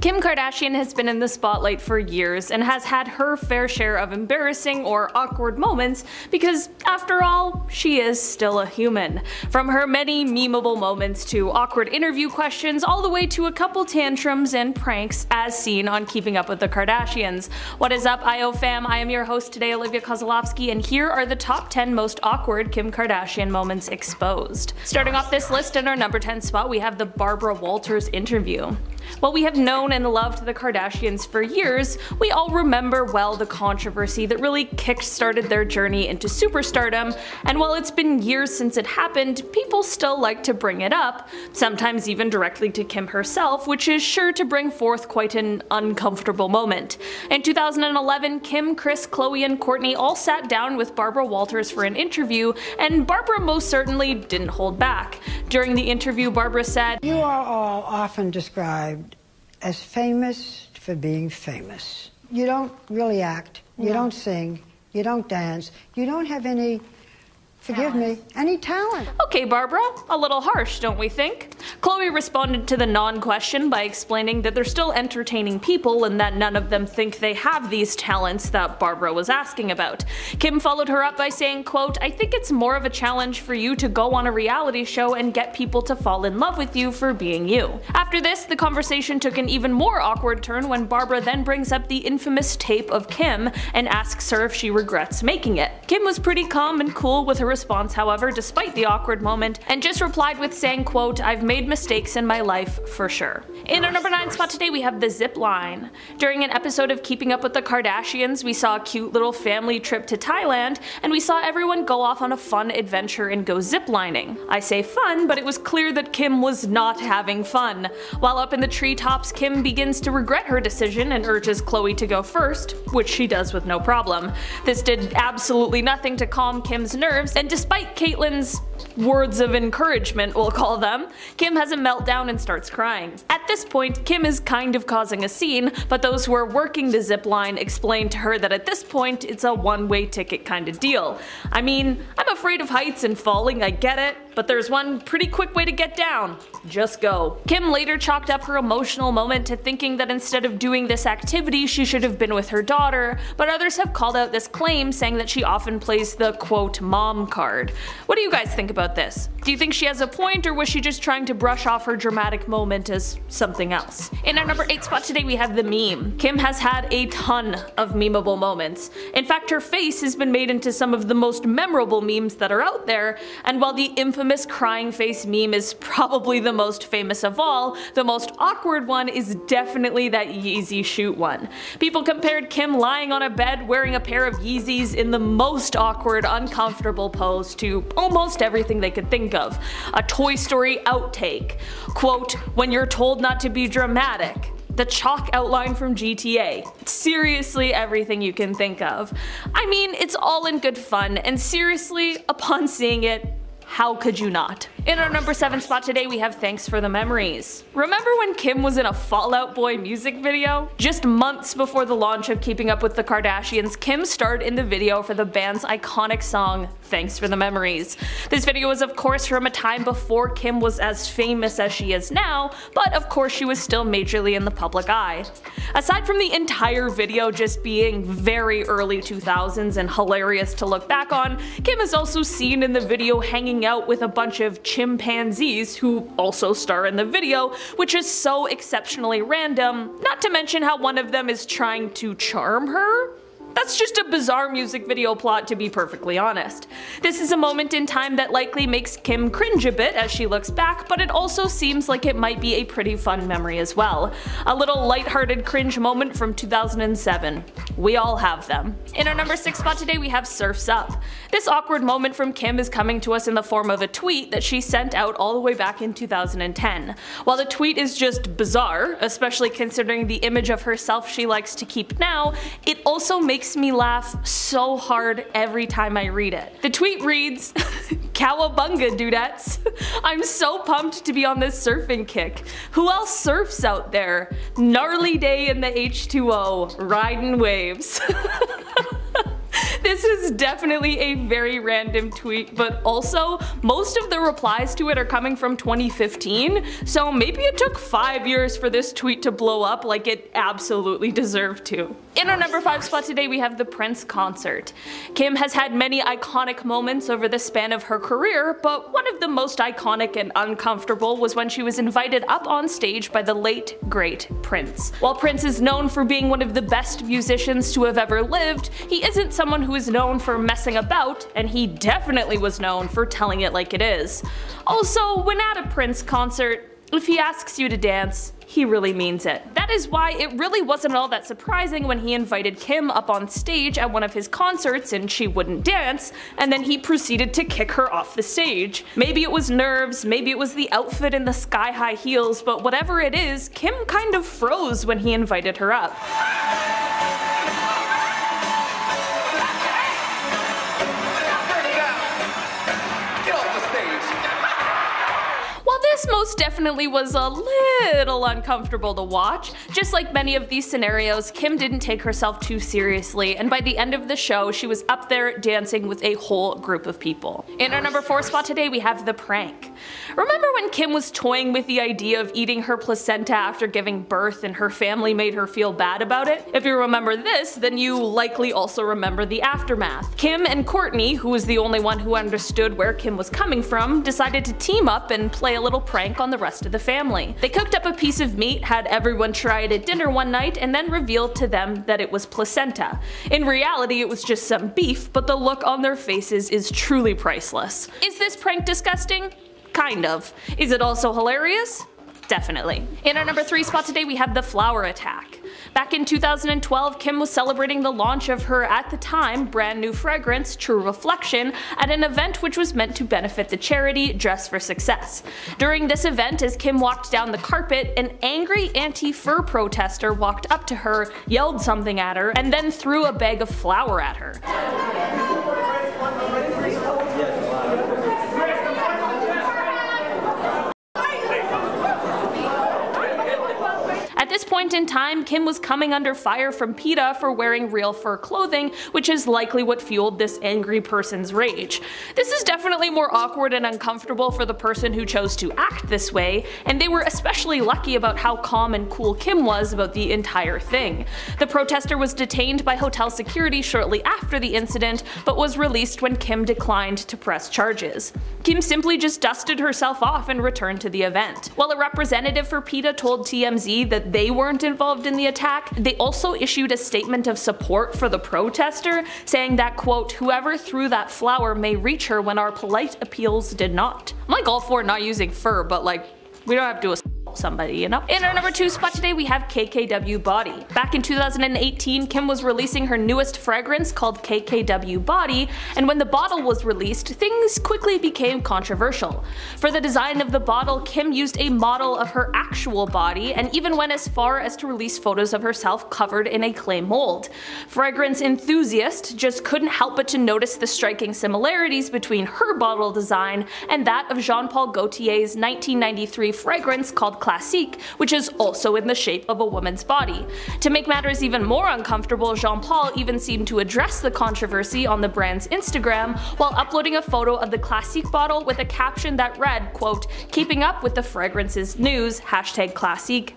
Kim Kardashian has been in the spotlight for years and has had her fair share of embarrassing or awkward moments because, after all, she is still a human. From her many memeable moments to awkward interview questions all the way to a couple tantrums and pranks as seen on Keeping Up with the Kardashians. What is up, IO fam? I am your host today, Olivia Kozlowski, and here are the top 10 most awkward Kim Kardashian moments exposed. Starting off this list in our number 10 spot, we have the Barbara Walters interview. While we have known and loved the Kardashians for years, we all remember well the controversy that really kick-started their journey into superstardom, and while it's been years since it happened, people still like to bring it up, sometimes even directly to Kim herself, which is sure to bring forth quite an uncomfortable moment. In 2011, Kim, Kris, Khloe, and Kourtney all sat down with Barbara Walters for an interview, and Barbara most certainly didn't hold back. During the interview, Barbara said, "You are all often described as famous for being famous. You don't really act, you don't sing, you don't dance, you don't have any, forgive me, any talent." Okay, Barbara, a little harsh, don't we think? Khloe responded to the non-question by explaining that they're still entertaining people and that none of them think they have these talents that Barbara was asking about. Kim followed her up by saying, quote, "I think it's more of a challenge for you to go on a reality show and get people to fall in love with you for being you." After this, the conversation took an even more awkward turn when Barbara then brings up the infamous tape of Kim and asks her if she regrets making it. Kim was pretty calm and cool with her response, however, despite the awkward moment, and just replied with saying, quote, "I've made mistakes in my life for sure." In our number 9 spot today, we have the Zipline. During an episode of Keeping Up with the Kardashians, we saw a cute little family trip to Thailand, and we saw everyone go off on a fun adventure and go ziplining. I say fun, but it was clear that Kim was not having fun. While up in the treetops, Kim begins to regret her decision and urges Khloe to go first, which she does with no problem. This did absolutely nothing to calm Kim's nerves, and despite Caitlyn's words of encouragement, we'll call them, Kim has a meltdown and starts crying. At this point, Kim is kind of causing a scene, but those who are working the zipline explain to her that at this point it's a one-way ticket kind of deal. I mean, I'm afraid of heights and falling, I get it, but there's one pretty quick way to get down. Just go. Kim later chalked up her emotional moment to thinking that instead of doing this activity she should have been with her daughter, but others have called out this claim, saying that she often plays the quote mom card. What do you guys think about this? Do you think she has a point, or was she just trying to brush off her dramatic moment as something else? In our number 8 spot today, we have the meme. Kim has had a ton of memeable moments. In fact, her face has been made into some of the most memorable memes that are out there, and while the infamous crying face meme is probably the most famous of all, the most awkward one is definitely that Yeezy shoot one. People compared Kim lying on a bed wearing a pair of Yeezys in the most awkward, uncomfortable pose to almost everything they could think of. A Toy Story outtake. Quote, "When you're told not to be dramatic." The chalk outline from GTA. Seriously, everything you can think of. I mean, it's all in good fun, and seriously, upon seeing it, how could you not? In our number 7 spot today, we have Thanks for the Memories. Remember when Kim was in a Fall Out Boy music video? Just months before the launch of Keeping Up with the Kardashians, Kim starred in the video for the band's iconic song, Thanks for the Memories. This video was of course from a time before Kim was as famous as she is now, but of course she was still majorly in the public eye. Aside from the entire video just being very early 2000s and hilarious to look back on, Kim is also seen in the video hanging out with a bunch of chimpanzees who also star in the video, which is so exceptionally random, not to mention how one of them is trying to charm her. That's just a bizarre music video plot, to be perfectly honest. This is a moment in time that likely makes Kim cringe a bit as she looks back, but it also seems like it might be a pretty fun memory as well. A little lighthearted cringe moment from 2007. We all have them. In our number 6 spot today, we have Surf's Up. This awkward moment from Kim is coming to us in the form of a tweet that she sent out all the way back in 2010. While the tweet is just bizarre, especially considering the image of herself she likes to keep now, it also makes me laugh so hard every time I read it. The tweet reads, "Cowabunga, dudettes. I'm so pumped to be on this surfing kick. Who else surfs out there? Gnarly day in the H2O, riding waves." This is definitely a very random tweet, but also most of the replies to it are coming from 2015, so maybe it took 5 years for this tweet to blow up like it absolutely deserved to. In our number 5 spot today we have the Prince concert. Kim has had many iconic moments over the span of her career, but one of the most iconic and uncomfortable was when she was invited up on stage by the late, great Prince. While Prince is known for being one of the best musicians to have ever lived, he isn't someone who is known for messing about, and he definitely was known for telling it like it is. Also, when at a Prince concert, if he asks you to dance, he really means it. That is why it really wasn't all that surprising when he invited Kim up on stage at one of his concerts and she wouldn't dance, and then he proceeded to kick her off the stage. Maybe it was nerves, maybe it was the outfit and the sky-high heels, but whatever it is, Kim kind of froze when he invited her up. This most definitely was a little uncomfortable to watch. Just like many of these scenarios, Kim didn't take herself too seriously, and by the end of the show she was up there dancing with a whole group of people. In our number 4 spot today we have the prank. Remember when Kim was toying with the idea of eating her placenta after giving birth and her family made her feel bad about it? If you remember this, then you likely also remember the aftermath. Kim and Courtney, who was the only one who understood where Kim was coming from, decided to team up and play a little prank on the rest of the family. They cooked up a piece of meat, had everyone try it at dinner one night, and then revealed to them that it was placenta. In reality, it was just some beef, but the look on their faces is truly priceless. Is this prank disgusting? Kind of. Is it also hilarious? Definitely. In our number 3 spot today we have the flower attack. Back in 2012, Kim was celebrating the launch of her, at the time, brand new fragrance, True Reflection, at an event which was meant to benefit the charity Dress for Success. During this event, as Kim walked down the carpet, an angry anti-fur protester walked up to her, yelled something at her, and then threw a bag of flour at her. At this point in time, Kim was coming under fire from PETA for wearing real fur clothing, which is likely what fueled this angry person's rage. This is definitely more awkward and uncomfortable for the person who chose to act this way, and they were especially lucky about how calm and cool Kim was about the entire thing. The protester was detained by hotel security shortly after the incident, but was released when Kim declined to press charges. Kim simply just dusted herself off and returned to the event. While a representative for PETA told TMZ that they weren't involved in the attack, they also issued a statement of support for the protester, saying that, quote, "whoever threw that flower may reach her when our polite appeals did not." I'm like all for not using fur, but like, we don't have to assault somebody, you know? In our number 2 spot today we have KKW Body. Back in 2018, Kim was releasing her newest fragrance called KKW Body, and when the bottle was released, things quickly became controversial. For the design of the bottle, Kim used a model of her actual body, and even went as far as to release photos of herself covered in a clay mold. Fragrance enthusiasts just couldn't help but to notice the striking similarities between her bottle design and that of Jean-Paul Gaultier's 1993 fragrance called Classique, which is also in the shape of a woman's body. To make matters even more uncomfortable, Jean-Paul even seemed to address the controversy on the brand's Instagram while uploading a photo of the Classique bottle with a caption that read, quote, "keeping up with the fragrance's news, #Classique,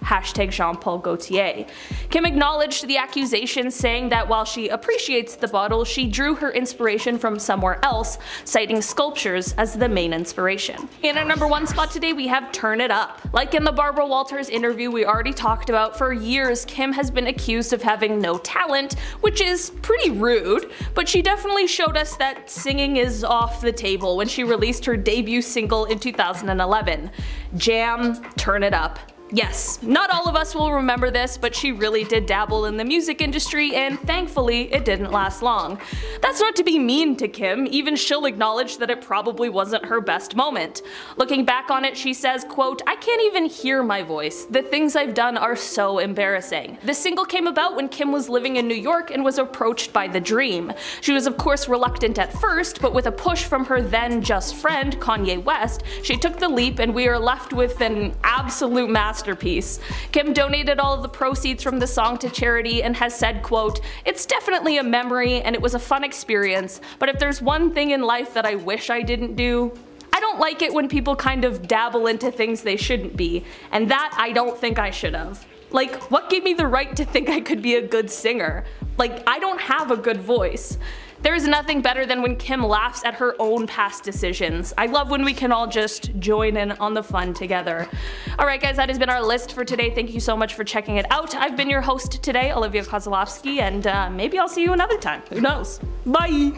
#Jean-Paul Gaultier." Kim acknowledged the accusations, saying that while she appreciates the bottle, she drew her inspiration from somewhere else, citing sculptures as the main inspiration. In our number 1 spot today we have Turn It Up. Like in the Barbara Walters interview we already talked about, for years Kim has been accused of having no talent, which is pretty rude, but she definitely showed us that singing is off the table when she released her debut single in 2011. Jam, Turn It Up. Yes, not all of us will remember this, but she really did dabble in the music industry, and thankfully it didn't last long. That's not to be mean to Kim, even she'll acknowledge that it probably wasn't her best moment. Looking back on it, she says, quote, "I can't even hear my voice. The things I've done are so embarrassing." The single came about when Kim was living in New York and was approached by The Dream. She was of course reluctant at first, but with a push from her then just friend, Kanye West, she took the leap, and we are left with an absolute masterpiece masterpiece. Kim donated all of the proceeds from the song to charity and has said, quote, "It's definitely a memory and it was a fun experience, but if there's one thing in life that I wish I didn't do, I don't like it when people kind of dabble into things they shouldn't be, and that I don't think I should have. Like, what gave me the right to think I could be a good singer? Like, I don't have a good voice." There is nothing better than when Kim laughs at her own past decisions. I love when we can all just join in on the fun together. Alright guys, that has been our list for today. Thank you so much for checking it out. I've been your host today, Olivia Kozlowski, and maybe I'll see you another time. Who knows? Bye!